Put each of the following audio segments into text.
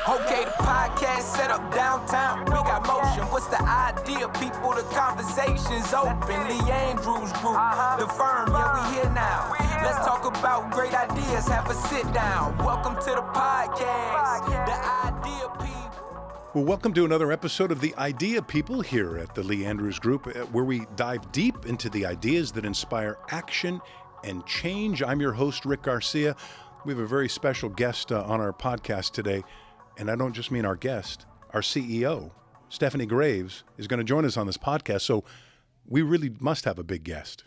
Okay, the podcast set up downtown. We got motion. What's the idea? People, the conversation's open. Lee Andrews Group, the firm, yeah, we here now. Let's talk about great ideas. Have a sit down. Welcome to the podcast. The Idea People. Well, welcome to another episode of The Idea People here at the Lee Andrews Group, where we dive deep into the ideas that inspire action and change. I'm your host, Rick Garcia. We have a very special guest on our podcast today, and I don't just mean our guest. Our CEO, Stephanie Graves, is going to join us on this podcast, so we really must have a big guest.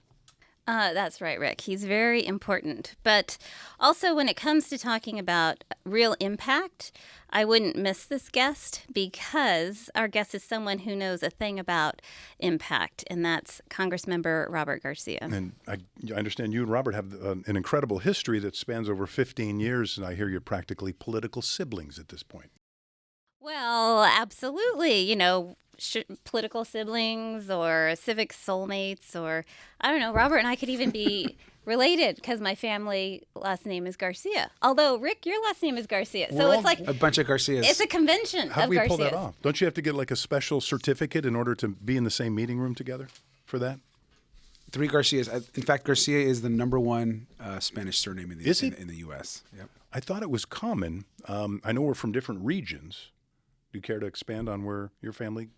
That's right, Rick. He's very important. But also when it comes to talking about real impact, I wouldn't miss this guest because our guest is someone who knows a thing about impact, and that's Congressmember Robert Garcia. And I understand you and Robert have an incredible history that spans over 15 years, and I hear you're practically political siblings at this point. Well, absolutely. You know, political siblings or civic soulmates, or I don't know, Robert and I could even be related because my family last name is Garcia. Although, Rick, your last name is Garcia. So it's like a bunch of Garcias. It's a convention How of do we Garcias. pull that off? Don't you have to get like a special certificate in order to be in the same meeting room together for that? 3 Garcias. In fact, Garcia is the number one Spanish surname in the U.S. Yep. I thought it was common. I know we're from different regions. Do you care to expand on where your family?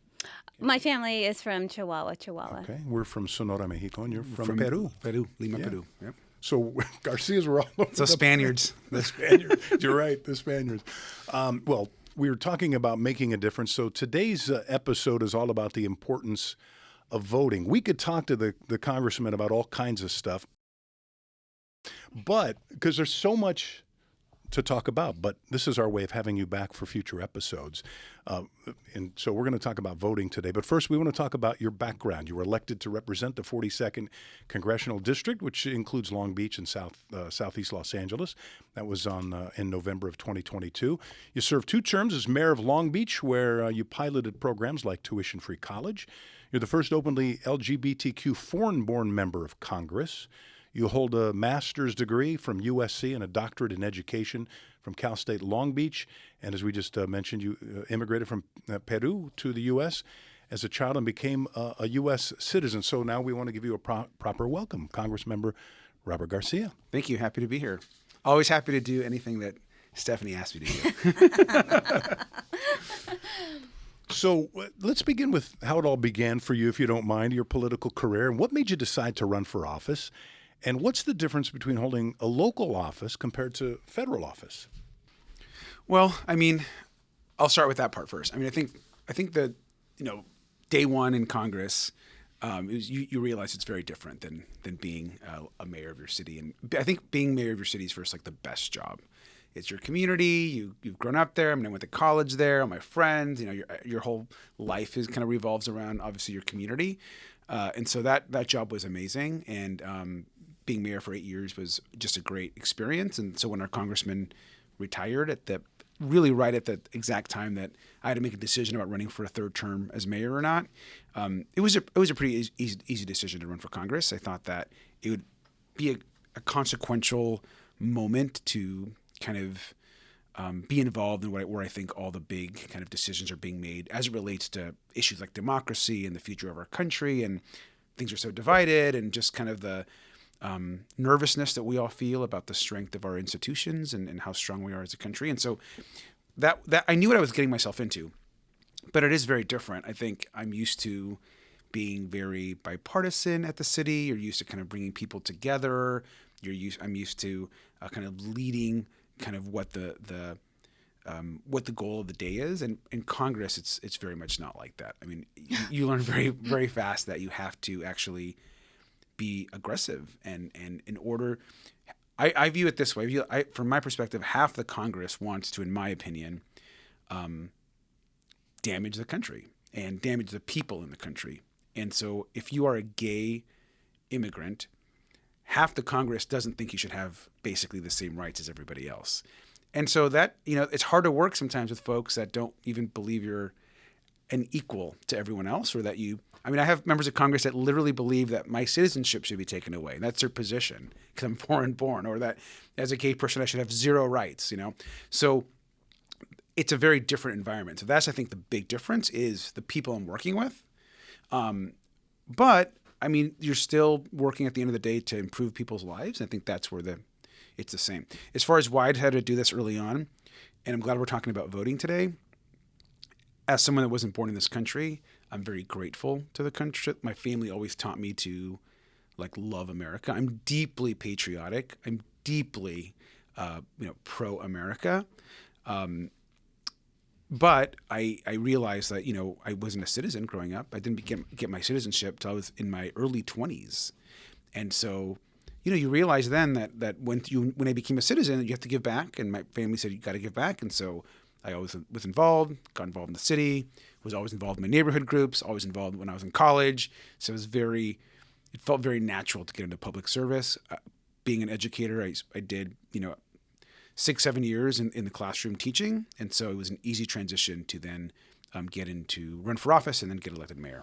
My family is from Chihuahua. Okay, we're from Sonora, Mexico, and you're from Peru. Lima, Yeah. Peru. Yep. So Garcias were all over. So Spaniards. The Spaniards. You're right, the Spaniards. Well, we were talking about making a difference. So today's episode is all about the importance of voting. We could talk to the congressman about all kinds of stuff, but because there's so much to talk about, but this is our way of having you back for future episodes. And so we're going to talk about voting today. But first, we want to talk about your background. You were elected to represent the 42nd Congressional District, which includes Long Beach and southeast Los Angeles. That was in November of 2022. You served 2 terms as mayor of Long Beach, where you piloted programs like tuition-free college. You're the first openly LGBTQ foreign-born member of Congress. You hold a master's degree from USC and a doctorate in education from Cal State Long Beach. And as we just mentioned, you immigrated from Peru to the U.S. as a child and became a U.S. citizen. So now we want to give you a proper welcome, Congressmember Robert Garcia. Thank you. Happy to be here. Always happy to do anything that Stephanie asked me to do. So let's begin with how it all began for you, if you don't mind, your political career. And what made you decide to run for office? And what's the difference between holding a local office compared to federal office? Well, I mean, I'll start with that part first. I mean, I think that, day one in Congress, you realize it's very different than being a mayor of your city. And I think being mayor of your city is first like the best job. It's your community. You've grown up there. I mean, I went to college there. All my friends. Your whole life kind of revolves around obviously your community. And so that job was amazing. And being mayor for 8 years was just a great experience. And so when our congressman retired right at the exact time that I had to make a decision about running for a 3rd term as mayor or not, it was a pretty easy decision to run for Congress. I thought that it would be a consequential moment to kind of be involved in where I think all the big kind of decisions are being made as it relates to issues like democracy and the future of our country, and things are so divided, and just kind of the nervousness that we all feel about the strength of our institutions and how strong we are as a country. And so that I knew what I was getting myself into, but it is very different. I think I'm used to being very bipartisan at the city. You're used to kind of bringing people together. I'm used to kind of leading kind of what the goal of the day is. And in Congress, it's very much not like that. I mean, you learn very, very fast that you have to actually be aggressive. And in order, I view it this way. From my perspective, half the Congress wants to, in my opinion, damage the country and damage the people in the country. And so if you are a gay immigrant, half the Congress doesn't think you should have basically the same rights as everybody else. And so that, it's hard to work sometimes with folks that don't even believe you're an equal to everyone else, or that I have members of Congress that literally believe that my citizenship should be taken away. And that's their position because I'm foreign born, or that as a gay person, I should have 0 rights, So it's a very different environment. So that's, I think, the big difference is the people I'm working with. But I mean, you're still working at the end of the day to improve people's lives. I think that's where it's the same. As far as why I had to do this early on, and I'm glad we're talking about voting today. As someone that wasn't born in this country, I'm very grateful to the country. My family always taught me to love America. I'm deeply patriotic. I'm deeply, pro-America. But I realized that, I wasn't a citizen growing up. I didn't get my citizenship till I was in my early 20s. And so, you realize then that when I became a citizen, you have to give back. And my family said, you got to give back. And so I always was involved, got involved in the city, was always involved in my neighborhood groups, always involved when I was in college. So it felt very natural to get into public service. Being an educator, I did, 6-7 years in the classroom teaching. And so it was an easy transition to then run for office and then get elected mayor.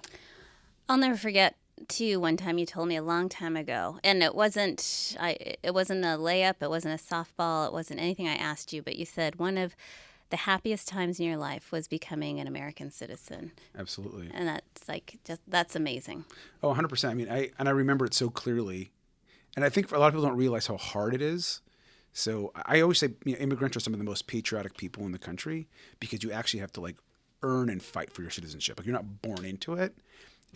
I'll never forget, too, one time you told me a long time ago, and it wasn't a layup, it wasn't a softball, it wasn't anything I asked you, but you said one of the happiest times in your life was becoming an American citizen. Absolutely. And that's amazing. Oh, 100%. I mean, I remember it so clearly. And I think a lot of people don't realize how hard it is. So I always say, immigrants are some of the most patriotic people in the country because you actually have to earn and fight for your citizenship. You're not born into it.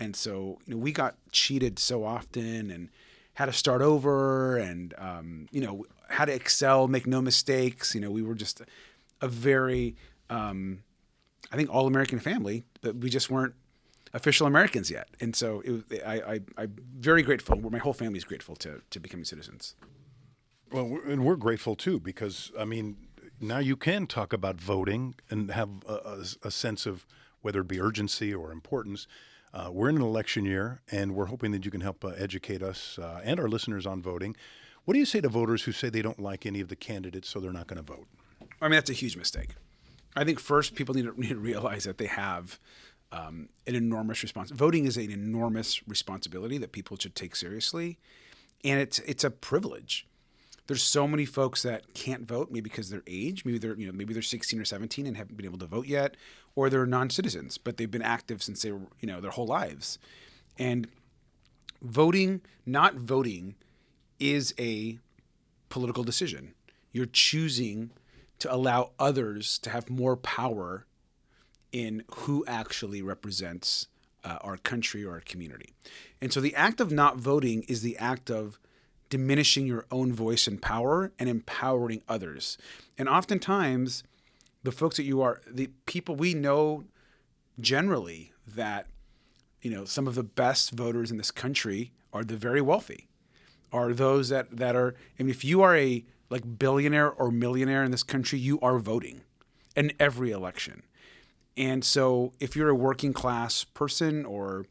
And so, we got cheated so often and had to start over and, had to excel, make no mistakes. We were just a very, I think, all-American family, but we just weren't official Americans yet. And so I'm very grateful. My whole family is grateful to becoming citizens. Well, and we're grateful too because, now you can talk about voting and have a sense of whether it be urgency or importance. We're in an election year, and we're hoping that you can help educate us and our listeners on voting. What do you say to voters who say they don't like any of the candidates, so they're not going to vote? I mean, that's a huge mistake. I think first people need to realize that they have an enormous responsibility. Voting is an enormous responsibility that people should take seriously, and it's a privilege. There's so many folks that can't vote, maybe because of their age, maybe they're 16 or 17 and haven't been able to vote yet, or they're non-citizens, but they've been active since they were, their whole lives. And not voting is a political decision. You're choosing to allow others to have more power in who actually represents our country or our community. And so the act of not voting is the act of diminishing your own voice and power and empowering others. And oftentimes, the folks the people we know generally that, some of the best voters in this country are the very wealthy, are those that are, if you are a billionaire or millionaire in this country, you are voting in every election. And so if you're a working class person or,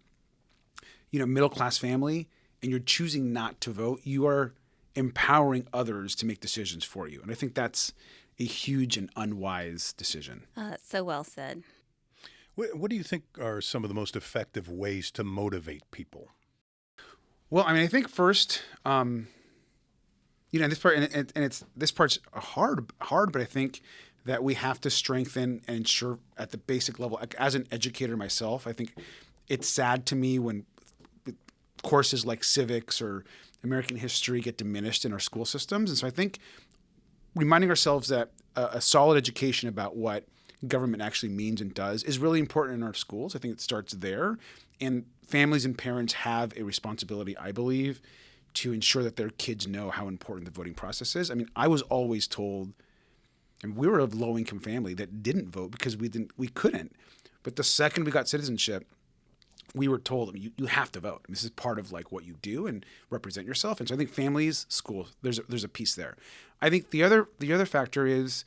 middle class family, and you're choosing not to vote, you are empowering others to make decisions for you. And I think that's a huge and unwise decision. That's so well said. What do you think are some of the most effective ways to motivate people? Well, I think first, this part, and this part's hard, but I think that we have to strengthen and ensure at the basic level. As an educator myself, I think it's sad to me when courses like civics or American history get diminished in our school systems. And so I think reminding ourselves that a solid education about what government actually means and does is really important in our schools. I think it starts there. And families and parents have a responsibility, I believe, to ensure that their kids know how important the voting process is. I was always told, and we were a low-income family that didn't vote because we couldn't. But the second we got citizenship, we were told you have to vote. This is part of what you do and represent yourself. And so I think families, schools, there's a piece there. I think the other factor is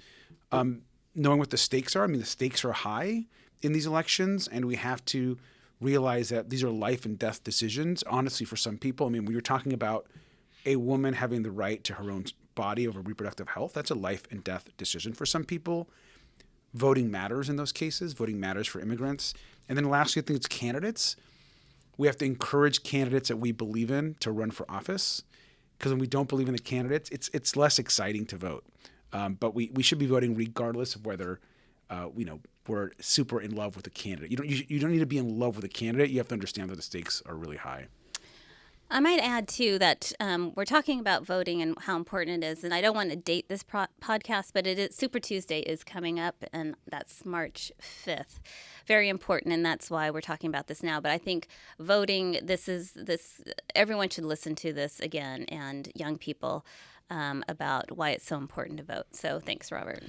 knowing what the stakes are. The stakes are high in these elections, and we have to realize that these are life and death decisions. Honestly, for some people, when you're talking about a woman having the right to her own body over reproductive health, that's a life and death decision for some people. Voting matters in those cases. Voting matters for immigrants. And then lastly, I think it's candidates. We have to encourage candidates that we believe in to run for office, because when we don't believe in the candidates, it's less exciting to vote. But we should be voting regardless of whether we're super in love with a candidate. You don't need to be in love with a candidate. You have to understand that the stakes are really high. I might add, too, that we're talking about voting and how important it is. And I don't want to date this podcast, but Super Tuesday is coming up, and that's March 5th. Very important, and that's why we're talking about this now. But I think voting, everyone should listen to this again, and young people, about why it's so important to vote. So thanks, Robert.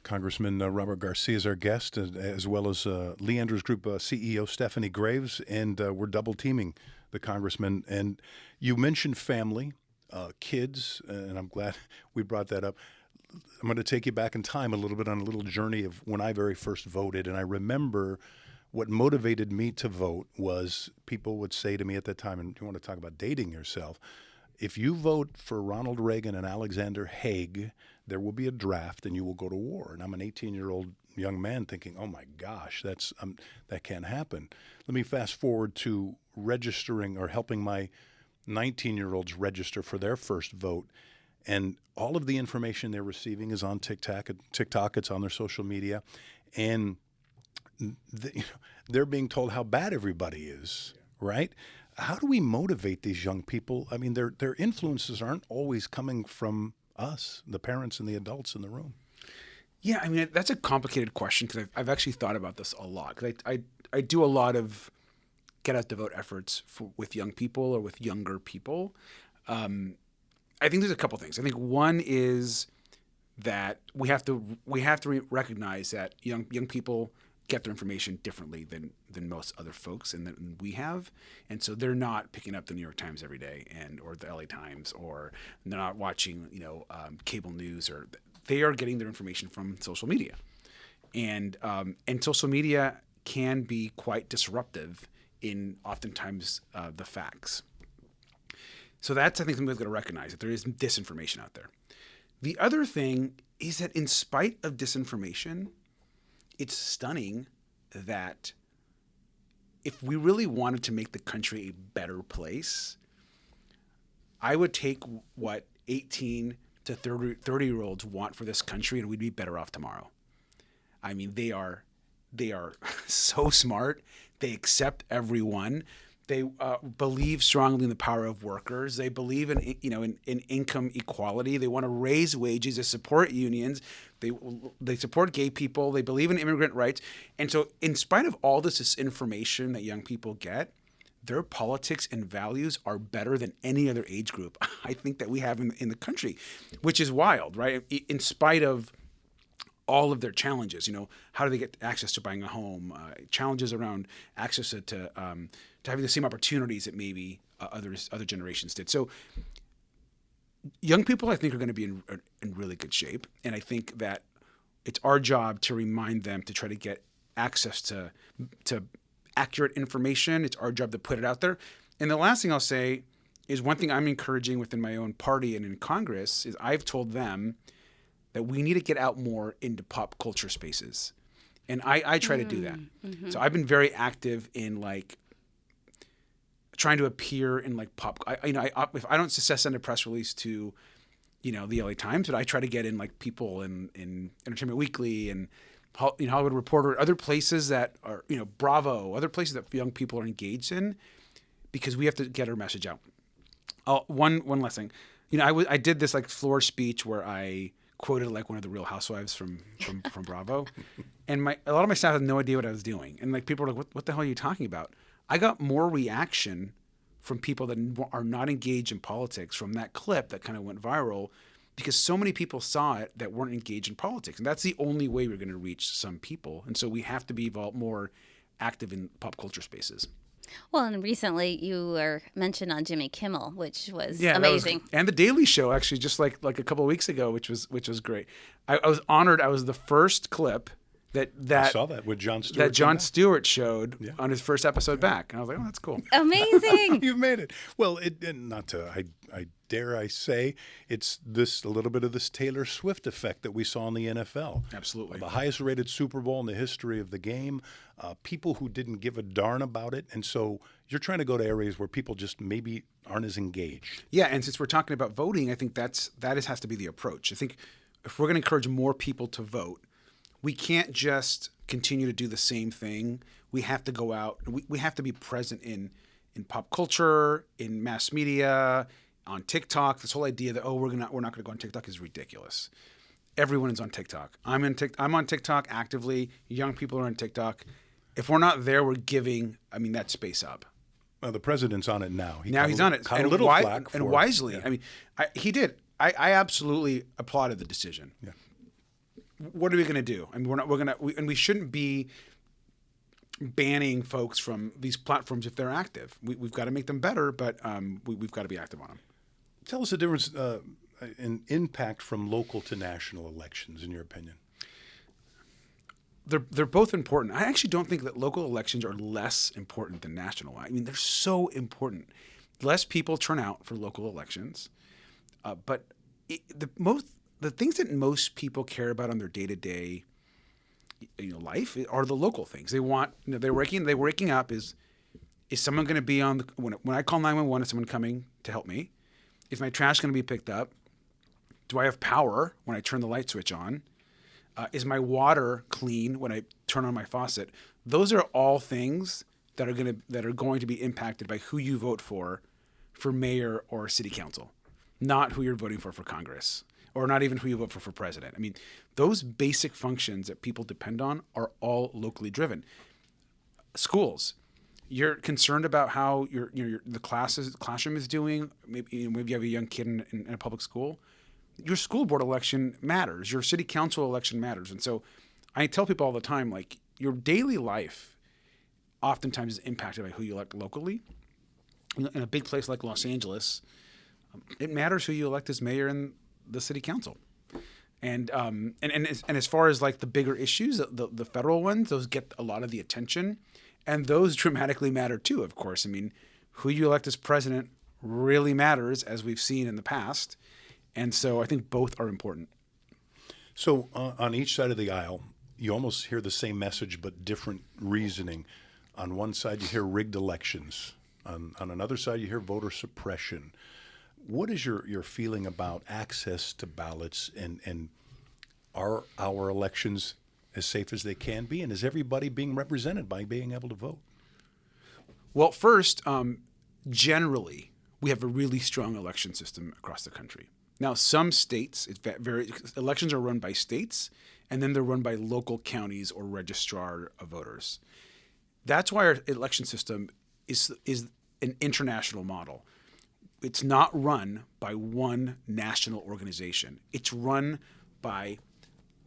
Congressman Robert Garcia is our guest, as well as Leander's Group CEO Stephanie Graves, and we're double teaming the Congressman. And you mentioned family, kids, and I'm glad we brought that up. I'm going to take you back in time a little bit on a little journey of when I very first voted. And I remember what motivated me to vote was people would say to me at that time, and you want to talk about dating yourself, if you vote for Ronald Reagan and Alexander Haig, there will be a draft and you will go to war. And I'm an 18-year-old young man thinking, oh my gosh, that can't happen. Let me fast forward to registering or helping my 19-year-olds register for their first vote. And all of the information they're receiving is on TikTok. It's on their social media. And they're being told how bad everybody is, right? How do we motivate these young people? I mean, their influences aren't always coming from us, the parents and the adults in the room. Yeah, I mean, that's a complicated question because I've actually thought about this a lot. Because I do a lot of get out the vote efforts with young people or with younger people. I think there's a couple things. I think one is that we have to recognize that young people get their information differently than most other folks and than we have. And so they're not picking up the New York Times every day or the LA Times, or they're not watching, cable news, or they are getting their information from social media. And social media can be quite disruptive in oftentimes the facts. So that's, I think, something we've got to recognize, that there is disinformation out there. The other thing is that in spite of disinformation, it's stunning that if we really wanted to make the country a better place, I would take what 18 to 30-year-olds want for this country, and we'd be better off tomorrow. I mean, they are so smart. They accept everyone. They believe strongly in the power of workers. They believe in income equality. They want to raise wages. They support unions. They support gay people. They believe in immigrant rights. And so, in spite of all this information that young people get, their politics and values are better than any other age group I think that we have in the country, which is wild, right? In spite of all of their challenges, how do they get access to buying a home? Challenges around access to having the same opportunities that maybe other generations did. So young people, I think, are going to be in really good shape, and I think that it's our job to remind them to try to get access to accurate information. It's our job to put it out there. And the last thing I'll say is one thing I'm encouraging within my own party and in Congress is I've told them that we need to get out more into pop culture spaces. And I try to do that. Mm-hmm. So I've been very active in trying to appear in pop. If I don't send a press release to, the LA Times, but I try to get in people in Entertainment Weekly and Hollywood Reporter, other places that are, Bravo, other places that young people are engaged in, because we have to get our message out. One last thing, I did this floor speech where I quoted one of the Real Housewives from Bravo, and a lot of my staff had no idea what I was doing, and people were like, "What the hell are you talking about?" I got more reaction from people that are not engaged in politics from that clip that kind of went viral, because so many people saw it that weren't engaged in politics, and that's the only way we're going to reach some people. And so we have to be more active in pop culture spaces. Well, and recently you were mentioned on Jimmy Kimmel, which was amazing. And The Daily Show, actually, just like a couple of weeks ago, which was great. I was honored. I was the first clip that I saw that with Jon Stewart. That Jon Stewart showed on his first episode back. And I was like, oh, that's cool. Amazing. You've made it. Well, I dare I say, it's a little bit of this Taylor Swift effect that we saw in the NFL. Absolutely. The highest rated Super Bowl in the history of the game, people who didn't give a darn about it. And so you're trying to go to areas where people just maybe aren't as engaged. Yeah, and since we're talking about voting, I think that has to be the approach. I think if we're going to encourage more people to vote, we can't just continue to do the same thing. We have to go out. We have to be present in pop culture, in mass media, on TikTok. This whole idea that we're not going to go on TikTok is ridiculous. Everyone is on TikTok. I'm on TikTok actively. Young people are on TikTok. If we're not there, we're giving that space up. Well, the president's on it now. He's on it, caught a little flack and for, wisely. yeah. I mean, he did. I absolutely applauded the decision. Yeah. What are we going to do? I mean, we shouldn't be banning folks from these platforms if they're active. We've got to make them better, but we've got to be active on them. Tell us the difference in impact from local to national elections, in your opinion. They're both important. I actually don't think that local elections are less important than national. I mean, they're so important. Less people turn out for local elections, but the things that most people care about on their day-to-day, life are the local things. They want, they're waking up. Is someone going to be on when I call 911? Is someone coming to help me? Is my trash going to be picked up? Do I have power when I turn the light switch on? Is my water clean when I turn on my faucet? Those are all things that are going to be impacted by who you vote for mayor or city council, not who you're voting for Congress, or not even who you vote for president. I mean, those basic functions that people depend on are all locally driven. Schools, you're concerned about how the classroom is doing. Maybe you have a young kid in a public school. Your school board election matters. Your city council election matters. And so I tell people all the time, like, your daily life oftentimes is impacted by who you elect locally. In a big place like Los Angeles, it matters who you elect as mayor and the city council. And as far as like the bigger issues, the federal ones, those get a lot of the attention. And those dramatically matter too, of course. I mean, who you elect as president really matters, as we've seen in the past. And so I think both are important. So on each side of the aisle, you almost hear the same message but different reasoning. On one side, you hear rigged elections. On another side, you hear voter suppression. What is your feeling about access to ballots, and are our elections as safe as they can be? And is everybody being represented by being able to vote? Well, first, generally, we have a really strong election system across the country. Now, some states, elections are run by states, and then they're run by local counties or registrar of voters. That's why our election system is an international model. It's not run by one national organization. It's run by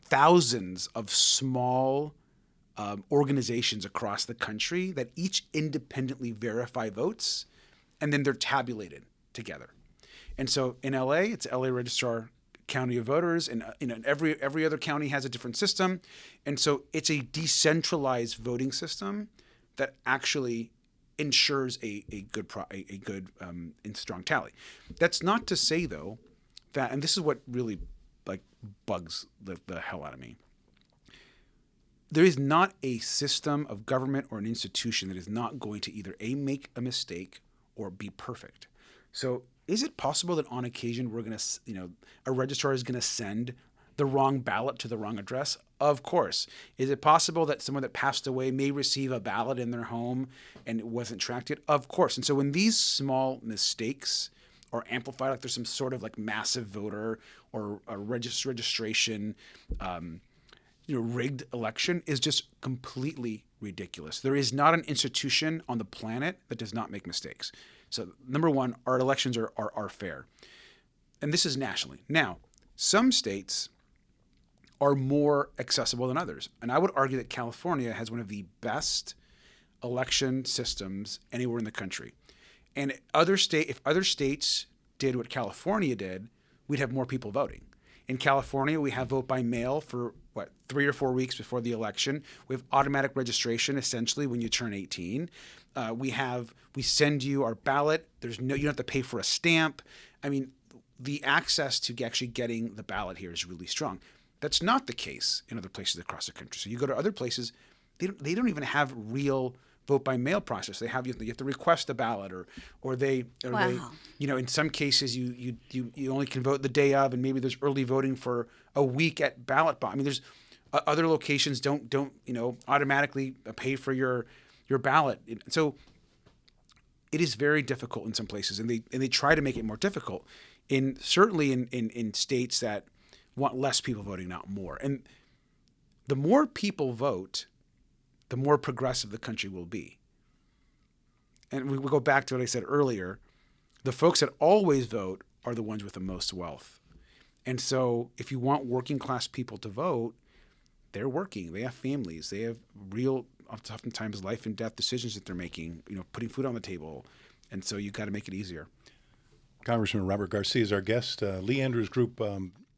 thousands of small organizations across the country that each independently verify votes, and then they're tabulated together. And so in LA, it's LA Registrar County of Voters, and every other county has a different system. And so it's a decentralized voting system that actually ensures a good and strong tally. That's not to say, though, that, and this is what really bugs the hell out of me, there is not a system of government or an institution that is not going to either make a mistake or be perfect. So is it possible that on occasion a registrar is going to send the wrong ballot to the wrong address? Of course. Is it possible that someone that passed away may receive a ballot in their home and it wasn't tracked yet? Of course. And so when these small mistakes are amplified, like there's some sort of massive voter or a registration, rigged election, is just completely ridiculous. There is not an institution on the planet that does not make mistakes. So number one, our elections are fair. And this is nationally. Now, some states are more accessible than others. And I would argue that California has one of the best election systems anywhere in the country. And if other states did what California did, we'd have more people voting. In California, we have vote by mail for 3 or 4 weeks before the election. We have automatic registration essentially when you turn 18. We send you our ballot. You don't have to pay for a stamp. I mean, the access to actually getting the ballot here is really strong. That's not the case in other places across the country. So you go to other places, they don't even have real vote by mail process. You have to request a ballot, or they in some cases you only can vote the day of, and maybe there's early voting for a week at ballot box. I mean, there's Other locations don't automatically pay for your ballot. So it is very difficult in some places, and they try to make it more difficult. Certainly in states that want less people voting, not more. And the more people vote, the more progressive the country will be. And we go back to what I said earlier. The folks that always vote are the ones with the most wealth. And so if you want working class people to vote, they're working. They have families. They have real, oftentimes life and death decisions that they're making, putting food on the table. And so you got to make it easier. Congressman Robert Garcia is our guest. Lee Andrews Group,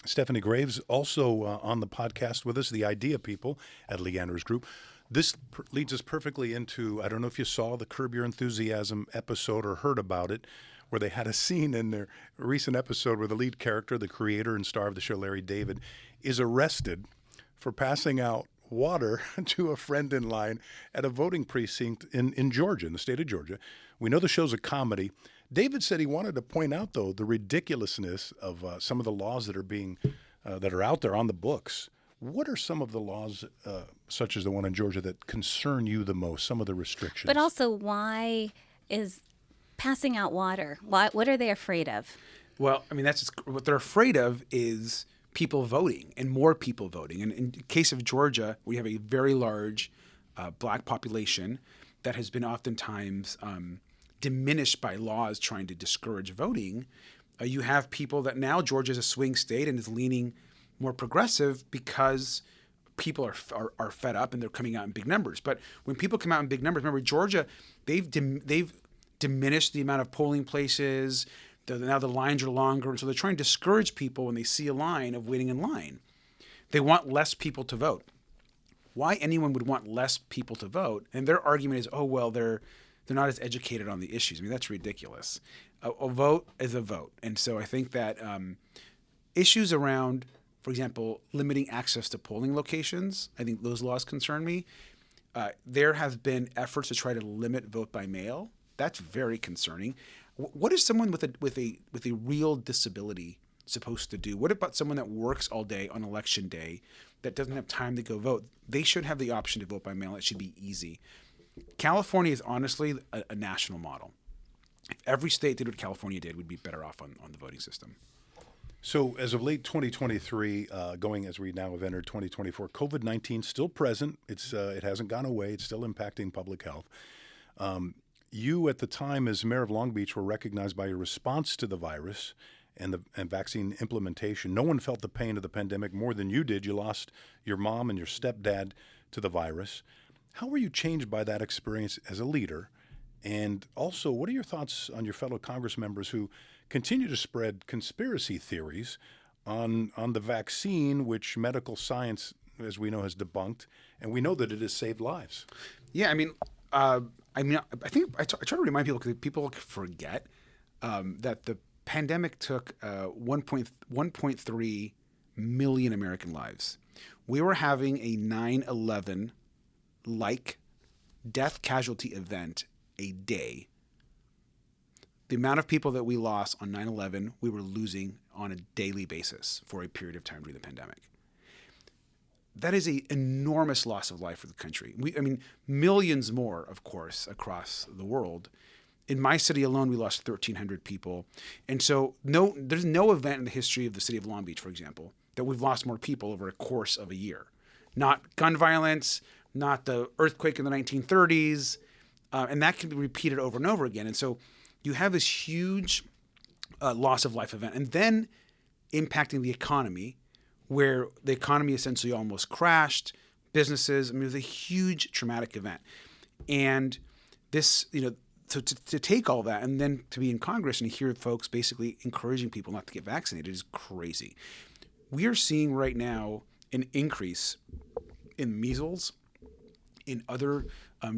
Stephanie Graves, also on the podcast with us, the Idea People at Lee Andrews Group. This leads us perfectly into, I don't know if you saw the Curb Your Enthusiasm episode or heard about it, where they had a scene in their recent episode where the lead character, the creator and star of the show, Larry David, is arrested for passing out water to a friend in line at a voting precinct in Georgia, in the state of Georgia. We know the show's a comedy. David said he wanted to point out, though, the ridiculousness of some of the laws that are out there on the books. What are some of the laws, such as the one in Georgia, that concern you the most, some of the restrictions? But also, why is passing out water? What are they afraid of? Well, I mean, what they're afraid of is people voting and more people voting. And in the case of Georgia, we have a very large black population that has been oftentimes diminished by laws trying to discourage voting. You have people that now Georgia is a swing state and is leaning more progressive because people are fed up and they're coming out in big numbers. But when people come out in big numbers, remember Georgia, they've diminished the amount of polling places. Now the lines are longer, and so they're trying to discourage people when they see a line of waiting in line. They want less people to vote. Why anyone would want less people to vote? And their argument is, oh well, they're not as educated on the issues. I mean, that's ridiculous. A vote is a vote, and so I think that issues around, for example, limiting access to polling locations, I think those laws concern me. There have been efforts to try to limit vote by mail. That's very concerning. What is someone with a real disability supposed to do? What about someone that works all day on election day that doesn't have time to go vote? They should have the option to vote by mail. It should be easy. California is honestly a national model. If every state did what California did, we'd be better off on the voting system. So as of late 2023, going as we now have entered 2024, COVID-19 still present. It hasn't gone away. It's still impacting public health. You, at the time as mayor of Long Beach, were recognized by your response to the virus and vaccine implementation. No one felt the pain of the pandemic more than you did. You lost your mom and your stepdad to the virus. How were you changed by that experience as a leader? And also, what are your thoughts on your fellow Congress members who continue to spread conspiracy theories on the vaccine, which medical science, as we know, has debunked, and we know that it has saved lives? Yeah, I mean, I think I try to remind people, because people forget that the pandemic took 1.3 million American lives. We were having a 9/11-like death casualty event a day. The amount of people that we lost on 9/11, we were losing on a daily basis for a period of time during the pandemic. That is an enormous loss of life for the country. Millions more, of course, across the world. In my city alone, we lost 1,300 people. And so there's no event in the history of the city of Long Beach, for example, that we've lost more people over a course of a year. Not gun violence, not the earthquake in the 1930s, and that can be repeated over and over again. And so you have this huge loss of life event, and then impacting the economy, where the economy essentially almost crashed, businesses. I mean, it was a huge traumatic event. And this, so to take all that and then to be in Congress and hear folks basically encouraging people not to get vaccinated is crazy. We are seeing right now an increase in measles, in other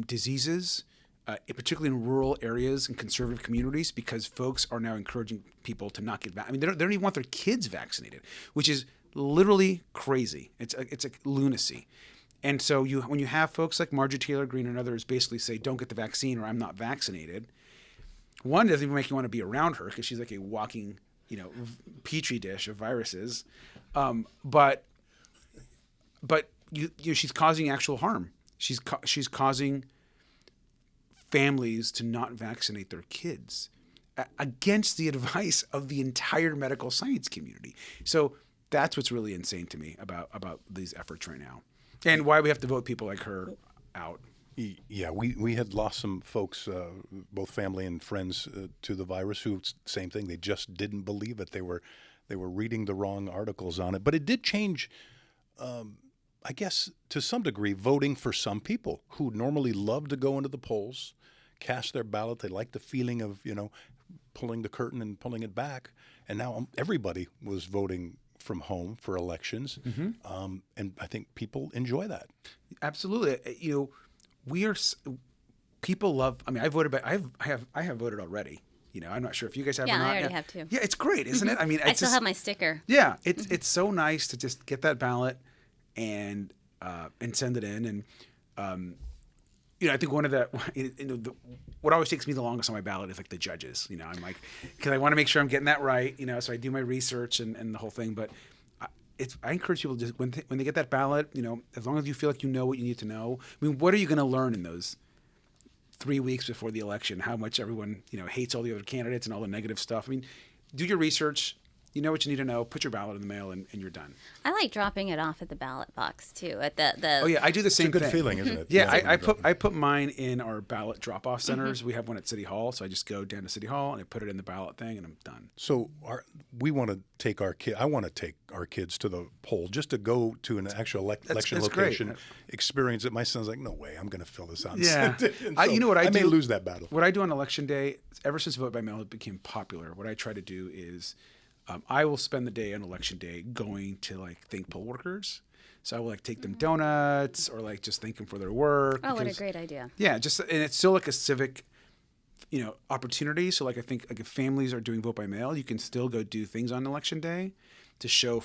diseases, particularly in rural areas and conservative communities, because folks are now encouraging people to not get vaccinated. They don't even want their kids vaccinated, which is literally crazy. It's a lunacy. And so when you have folks like Marjorie Taylor Greene and others basically say, don't get the vaccine or I'm not vaccinated, one, doesn't even make you want to be around her because she's like a walking, petri dish of viruses. But she's causing actual harm. She's causing families to not vaccinate their kids against the advice of the entire medical science community. So that's what's really insane to me about these efforts right now, and why we have to vote people like her out. Yeah, we had lost some folks, both family and friends, to the virus. Who, same thing, they just didn't believe it. They were reading the wrong articles on it. But it did change, I guess, to some degree, voting for some people who normally love to go into the polls, cast their ballot. They like the feeling of, pulling the curtain and pulling it back. And now everybody was voting from home for elections, and I think people enjoy that. Absolutely, people love. I mean, I voted, I have voted already. I'm not sure if you guys have or not. Yeah, I already have too. Yeah, it's great, isn't it? I mean, I still have my sticker. Yeah, it's so nice to just get that ballot and send it in, and I think one of what always takes me the longest on my ballot is like the judges. I'm like, because I want to make sure I'm getting that right. So I do my research and the whole thing. But I encourage people to just when they get that ballot, as long as you feel like you know what you need to know. I mean, what are you going to learn in those 3 weeks before the election? How much everyone hates all the other candidates and all the negative stuff. I mean, do your research. You know what you need to know. Put your ballot in the mail, and you're done. I like dropping it off at the ballot box too. At the Oh yeah, I do the same It's a good thing. feeling, isn't it? Yeah, I put mine in our ballot drop-off centers. We have one at City Hall, so I just go down to City Hall and I put it in the ballot thing, and I'm done. So we want to take our kid. I want to take our kids to the poll just to go to an actual election that's location, great. Experience it. My son's like, no way, I'm going to fill this out. Yeah, And so you know what I may do? lose that battle. What I do on election day, ever since vote by mail became popular, what I try to do is I will spend the day on election day going to thank poll workers. So I will take them donuts or just thank them for their work. Oh, what a great idea! Yeah, and it's still a civic, opportunity. So I think if families are doing vote by mail, you can still go do things on election day to show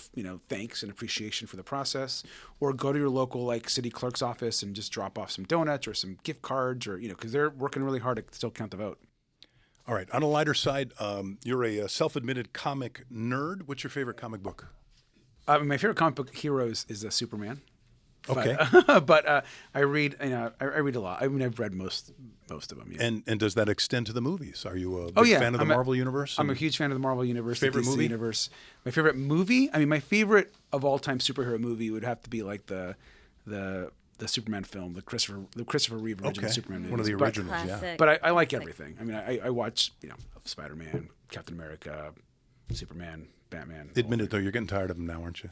thanks and appreciation for the process, or go to your local city clerk's office and just drop off some donuts or some gift cards, or because they're working really hard to still count the vote. All right. On a lighter side, you're a self-admitted comic nerd. What's your favorite comic book? My favorite comic book hero is Superman. Okay. But I read. I read a lot. I mean, I've read most of them. Yeah. And does that extend to the movies? Are you a big fan of the Marvel universe? I'm a huge fan of the Marvel universe. Favorite the DC movie? universe. My favorite movie. I mean, my favorite of all time superhero movie would have to be the Superman film, the Christopher Reeve original Superman movie. One of the originals, Classic. But I like everything. I mean, I watch Spider-Man, Captain America, Superman, Batman. Admit it, though, you're getting tired of them now, aren't you?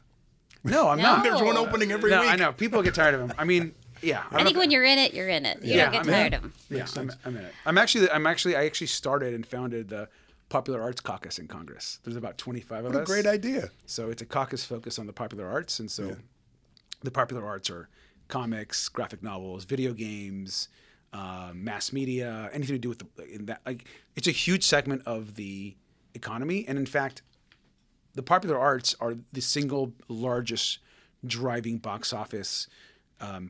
No, I'm not. There's one opening every week. I know. People get tired of them. I mean, yeah. I think when you're in it, you're in it. You don't get tired of them. Yeah, I'm in it. I actually started and founded the Popular Arts Caucus in Congress. There's about 25 of us. What a great idea. So it's a caucus focused on the popular arts, and so the popular arts are comics, graphic novels, video games, mass media, anything to do with it's a huge segment of the economy, and in fact, the popular arts are the single largest driving box office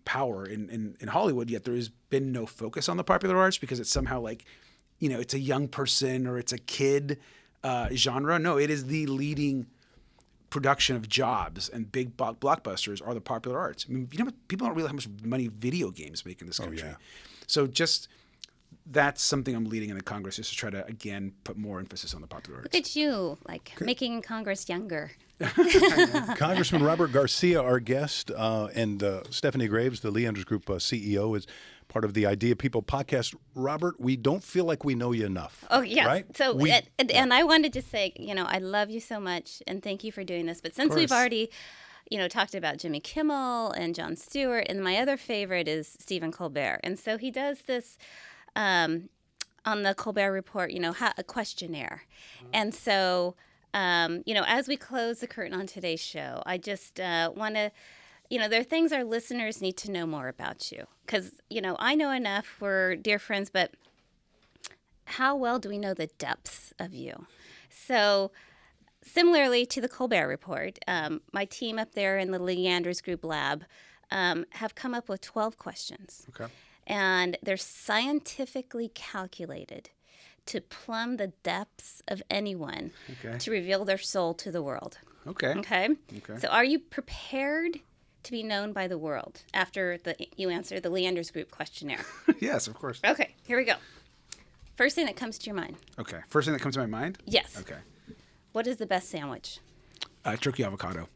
power in Hollywood. Yet there has been no focus on the popular arts because it's somehow it's a young person or it's a kid genre. No, it is the leading production of jobs and big blockbusters are the popular arts. I mean, people don't realize how much money video games make in this country. yeah. So that's something I'm leading in the Congress, is to try to, again, put more emphasis on the popular arts. Look at you, making Congress younger. Congressman Robert Garcia, our guest, and Stephanie Graves, the Lee Andrews Group CEO, is part of the Idea People podcast. Robert, we don't feel like we know you enough. Oh, yes. Right? So, and I wanted to say, I love you so much, and thank you for doing this. But since we've already, talked about Jimmy Kimmel and Jon Stewart, and my other favorite is Stephen Colbert. And so he does this on the Colbert Report, a questionnaire. And so, as we close the curtain on today's show, I just want to, there are things our listeners need to know more about you. Because, I know enough, we're dear friends, but how well do we know the depths of you? So similarly to the Colbert Report, my team up there in the Lee Andrews Group lab have come up with 12 questions. Okay. And they're scientifically calculated to plumb the depths of anyone to reveal their soul to the world. Okay. Okay? So are you prepared to be known by the world after you answer the Leander's Group questionnaire? Yes, of course. Okay, here we go. First thing that comes to your mind. Okay. First thing that comes to my mind? Yes. Okay. What is the best sandwich? Turkey avocado.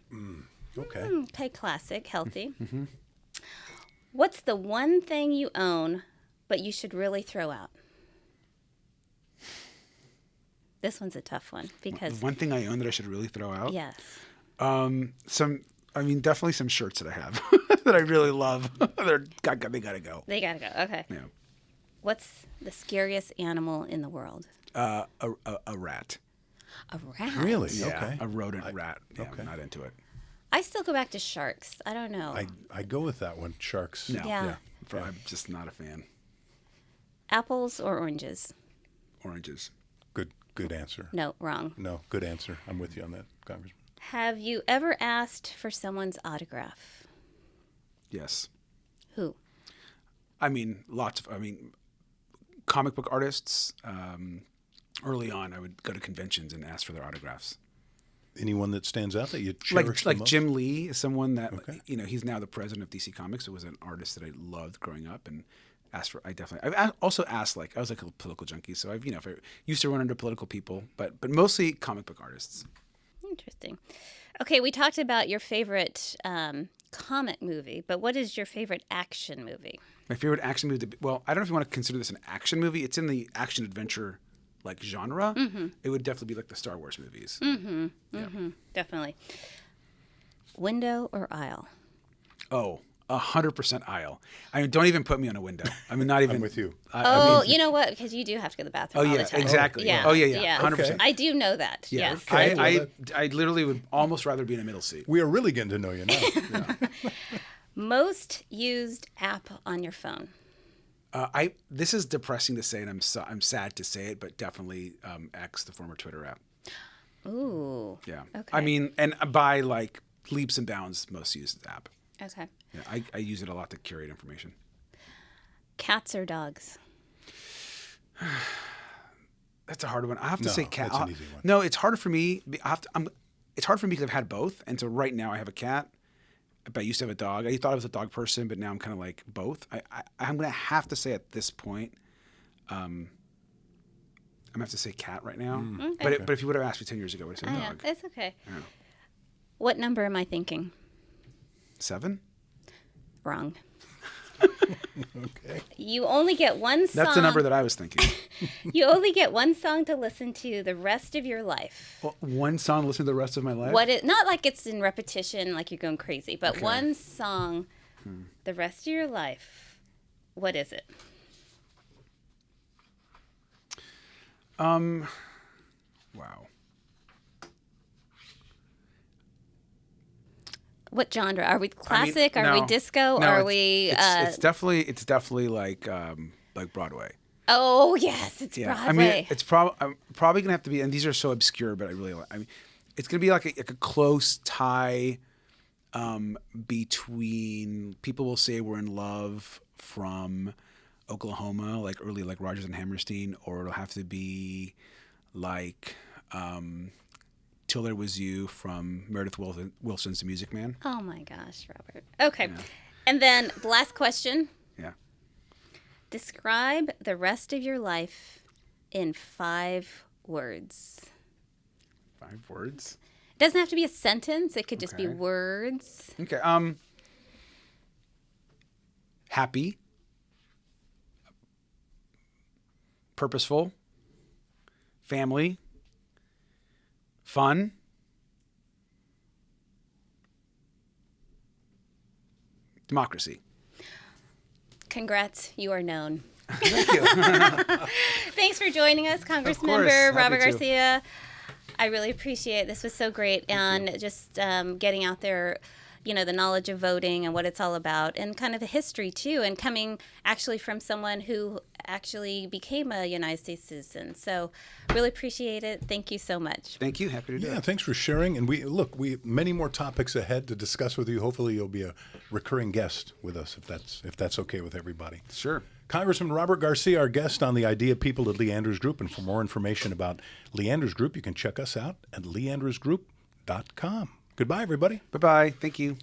Okay. Okay, classic, healthy. What's the one thing you own but you should really throw out? This one's a tough one because One thing I own that I should really throw out? yes. Definitely some shirts that I have that I really love. They gotta go. They gotta go. Okay. Yeah. What's the scariest animal in the world? A rat. A rat. Really? Yeah, Okay. a rodent rat. Yeah, okay. I'm not into it. I still go back to sharks. I don't know. I go with that one. Sharks. No. Yeah. I'm just not a fan. Apples or oranges? Oranges. Good answer. No, wrong. No, good answer. I'm with you on that, Congressman. Have you ever asked for someone's autograph? Yes. Who? Comic book artists. Early on, I would go to conventions and ask for their autographs. Anyone that stands out that you cherish the Like most? Jim Lee is someone that Okay. he's now the president of DC Comics. It was an artist that I loved growing up and asked for. I've also asked I was like a political junkie, so I've if I used to run into political people, but mostly comic book artists. Interesting. Okay, we talked about your favorite comic movie, but what is your favorite action movie? My favorite action movie. Well, I don't know if you want to consider this an action movie. It's in the action adventure genre. It would definitely be like the Star Wars movies. Definitely. Window or aisle? Oh, 100% aisle. Don't even put me on a window. Not even. I'm with you. You know what? Because you do have to go to the bathroom all the time. exactly. Yeah. Oh, yeah. 100%. Okay. I do know that. Yeah. Yes. Okay. I literally would almost rather be in a middle seat. We are really getting to know you now. Most used app on your phone? This is depressing to say, and I'm sad to say it, but definitely X, the former Twitter app. Ooh. Yeah. Okay. And by leaps and bounds, most used app. Okay. Yeah, I use it a lot to curate information. Cats or dogs? That's a hard one. I have to No, say cat. that's an easy one. No, it's harder for me. It's hard for me because I've had both, and so right now I have a cat. But I used to have a dog. I thought I was a dog person, but now I'm kind of like both. I'm gonna have to say at this point, I'm gonna have to say cat right now. Okay. But if you would have asked me 10 years ago, I would have said Yeah, dog. it's okay. Yeah. What number am I thinking? 7? Wrong. Okay. You only get one song. That's the number that I was thinking. You only get one song to listen to the rest of your life. Well, one song to listen to the rest of my life? Not like it's in repetition, like you're going crazy, but Okay. one song the rest of your life. What is it? Wow. What genre? Are we classic? Are no. we disco? No, Are it's- we? It's definitely like Broadway. Oh yes, it's Yeah, Broadway. it's I'm probably gonna have to be, and these are so obscure, but I really like. It's gonna be like a close tie between "People Will Say We're in Love" from Oklahoma, like early, like Rodgers and Hammerstein, or it'll have to be like "Till There Was You" from Meredith Wilson's "The Music Man." Oh my gosh, Robert. Okay, and then the last question. Yeah. Describe the rest of your life in 5 words. 5 words. It doesn't have to be a sentence. It could just be Okay. words. Okay. Happy. Purposeful. Family. Fun. Democracy. Congrats, you are known. Thank you. Thanks for joining us, Congress course, Member happy Robert to. Garcia. I really appreciate it. This was so great. And just getting out there, the knowledge of voting and what it's all about, and kind of the history, too, and coming actually from someone who actually became a United States citizen. So really appreciate it. Thank you so much. Thank you. Happy to do Yeah, it. thanks for sharing. And we have many more topics ahead to discuss with you. Hopefully, you'll be a recurring guest with us if that's okay with everybody. Sure. Congressman Robert Garcia, our guest on the Idea People at Leander's Group. And for more information about Leander's Group, you can check us out at leandersgroup.com. Goodbye, everybody. Bye-bye. Thank you.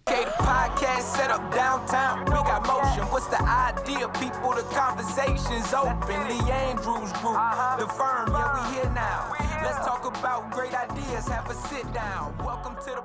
Okay, the podcast set up downtown. We got motion. What's the idea? People, the conversation's open. Lee Andrews Group, the firm, yeah, we here now. Let's talk about great ideas. Have a sit down. Welcome to the